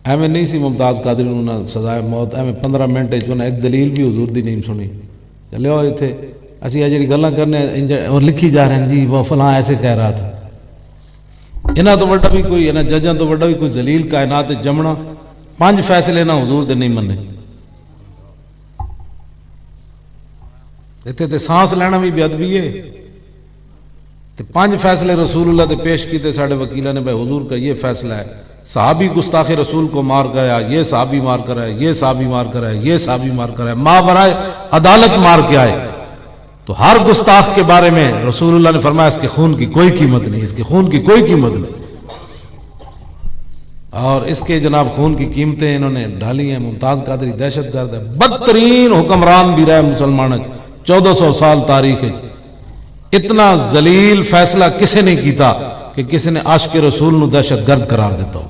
एवं नहीं सी मुमताज़ कादरी उन्होंने सजाए मौत एवं 15 मिनट उन्हें एक दलील भी हुजूर दी नहीं सुनी। चलो इतने असी ये जी गल्लां करने और लिखी जा रहे हैं जी वो फलां ऐसे कह रहा था। इन्हों तो वड्डा भी कोई इन्होंने जजां तो वड्डा भी कोई जलील कायनात जमना 5 फैसले ना हुजूर दे नहीं मन्ने। इतने तो सांस लेना भी बेअदबी है। तो 5 फैसले रसूलुल्लाह ने पेश किए साढ़े वकीला ने, भाई हुजूर का ये फैसला है, सहाबी गुस्ताखे रसूल को मार गया, ये सहाबी मार कर आए, ये सहाबी मार कर आए, ये सहाबी मार कर आए, मावराए अदालत मार के आए। तो हर गुस्ताख के बारे में रसूलुल्लाह ने फरमाया इसके खून की कोई कीमत नहीं, इसके खून की कोई कीमत नहीं। और इसके जनाब खून की कीमतें इन्होंने ढाली हैं। मुमताज़ कादरी दहशतगर्द है, बदतरीन हुक्मरान भी रहे मुसलमान 1400 साल तारीख है। इतना जलील फैसला किसी ने किया कि किसी ने आशिक रसूल नूं दहशतगर्द करार दिता हो।